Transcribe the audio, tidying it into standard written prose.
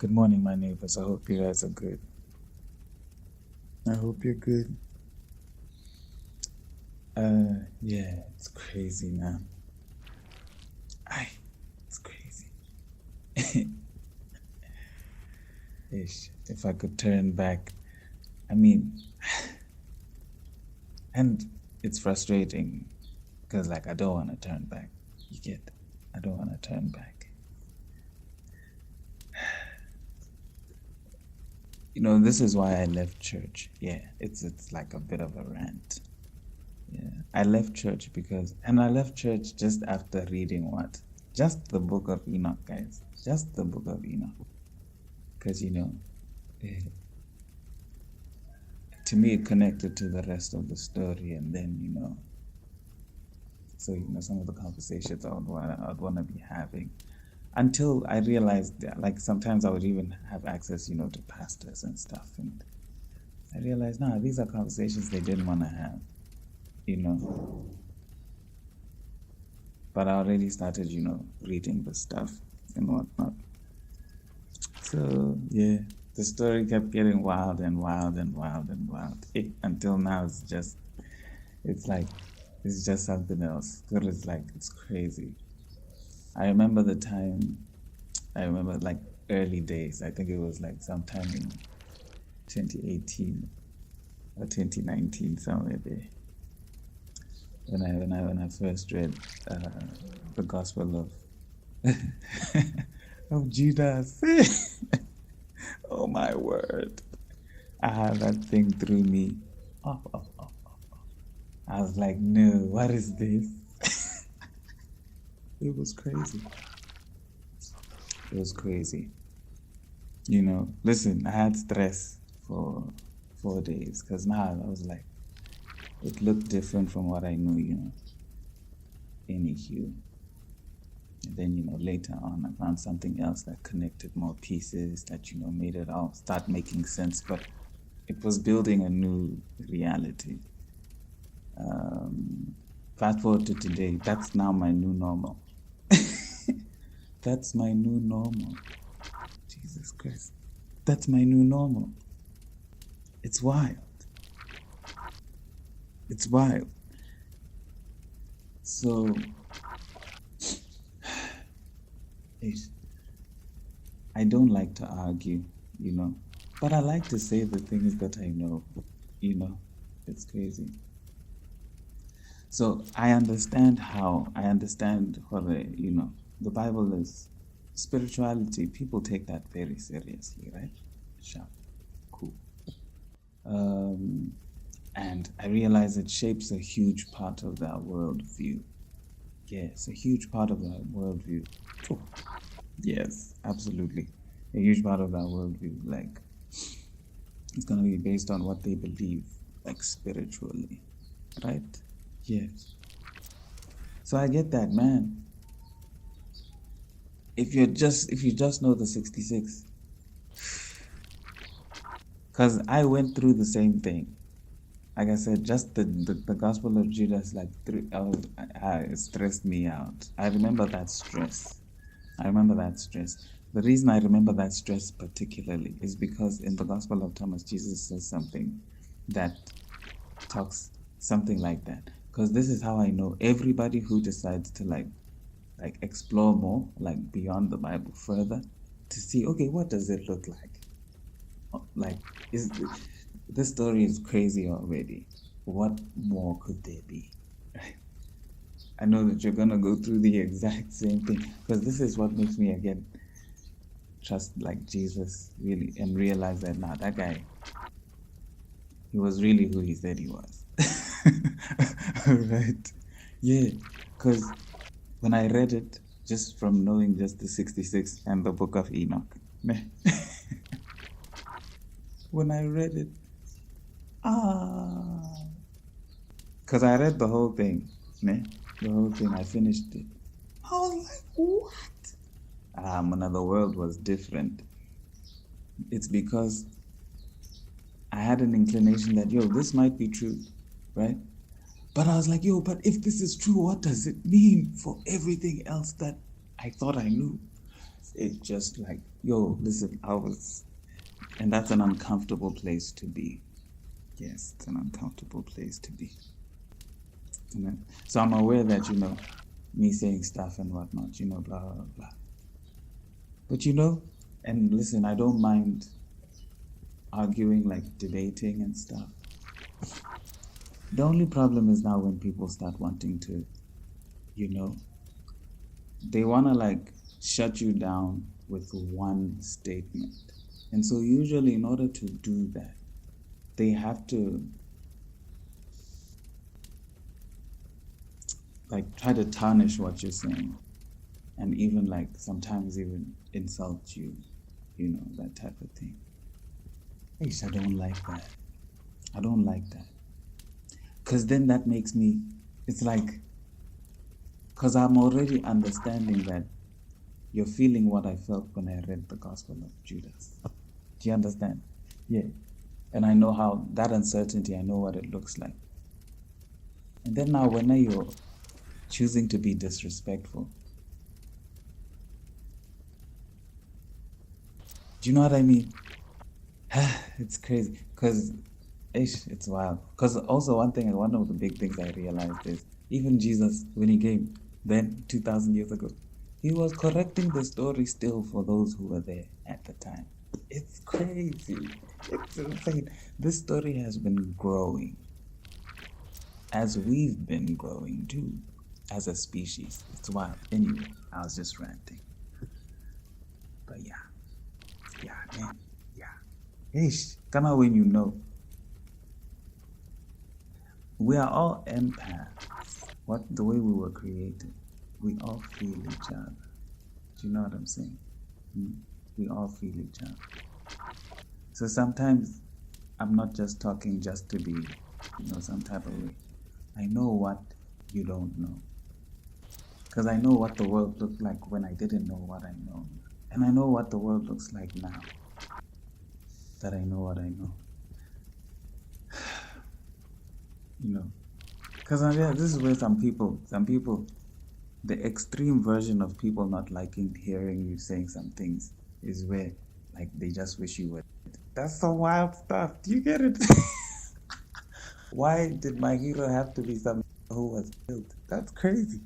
Good morning, my neighbors. I hope you guys are good. I hope you're good. Yeah, it's crazy, man. It's crazy. Ish, if I could turn back, I mean, and it's frustrating because, like, I don't want to turn back. You get? I don't want to turn back. This is why I left church. Yeah, it's like a bit of a rant. Yeah, I left church and I left church just after reading what? Just the book of Enoch, guys. Just the book of Enoch. Because, eh, to me, it connected to the rest of the story. And then, so, some of the conversations I'd want to be having until I realized that, like, sometimes I would even have access, to pastors and stuff. And I realized, nah, these are conversations they didn't want to have, But I already started, reading the stuff and whatnot. So, yeah, the story kept getting wild and wild and wild and wild. Until now, it's just something else. It's crazy. I remember like early days. I think it was like sometime in 2018 or 2019, somewhere there. When I first read the Gospel of Judas. Oh my word. I had that thing through me. Off. I was like, no, what is this? It was crazy. It was crazy. Listen, I had stress for 4 days because now I was like, it looked different from what I knew, any hue. And then, later on, I found something else that connected more pieces that, made it all start making sense. But it was building a new reality. Fast forward to today, that's now my new normal. That's my new normal. Jesus Christ. That's my new normal. It's wild. It's wild. So, I don't like to argue, but I like to say the things that I know, It's crazy. So I understand what the Bible is spirituality. People take that very seriously, right? Sure. Cool. And I realize it shapes a huge part of their worldview. Yes, a huge part of their worldview. Oh. Yes, absolutely. A huge part of their worldview, like, it's going to be based on what they believe, like, spiritually, right? Yes. So I get that, man. If you just know the 66, because I went through the same thing. Like I said, just the Gospel of Judas, like, it stressed me out. I remember that stress. The reason I remember that stress particularly is because in the Gospel of Thomas, Jesus says something that talks something like that. Because this is how I know everybody who decides to like explore more, like beyond the Bible further, to see, okay, what does it look like? Like, this story is crazy already. What more could there be? I know that you're gonna go through the exact same thing, because this is what makes me again trust like Jesus really and realize that that guy, he was really who he said he was. Right? Yeah, because when I read it, just from knowing just the 66 and the book of Enoch, when I read it, because I read the whole thing, the whole thing, I finished it. I was like, what? Another world was different. It's because I had an inclination that, this might be true, right? But I was like, but if this is true, what does it mean for everything else that I thought I knew? It's just like, yo, listen, and that's an uncomfortable place to be. Yes, it's an uncomfortable place to be. You know? So I'm aware that, me saying stuff and whatnot, blah, blah, blah. But and listen, I don't mind arguing, like debating and stuff. The only problem is now when people start wanting to, they want to like shut you down with one statement. And so usually in order to do that, they have to like try to tarnish what you're saying, and even like sometimes even insult you, that type of thing. I don't like that. I don't like that. Because then that makes me, it's like, because I'm already understanding that you're feeling what I felt when I read the Gospel of Judas. Do you understand? Yeah. And I know how that uncertainty, I know what it looks like. And then now when you're choosing to be disrespectful, do you know what I mean? It's crazy because it's wild. Because also one of the big things I realized is even Jesus, when he came then 2,000 years ago, he was correcting the story still for those who were there at the time. It's crazy. It's insane. This story has been growing as we've been growing too, as a species. It's wild. Anyway, I was just ranting. But yeah, man. Ish, come on when we are all empaths. The way we were created, we all feel each other. Do you know what I'm saying? We all feel each other. So sometimes I'm not just talking just to be, some type of way. I know what you don't know. Because I know what the world looked like when I didn't know what I know. And I know what the world looks like now that I know what I know. Because this is where some people, the extreme version of people not liking hearing you saying some things is where, like, they just wish you were. That's some wild stuff. Do you get it? Why did my hero have to be someone who was killed? That's crazy.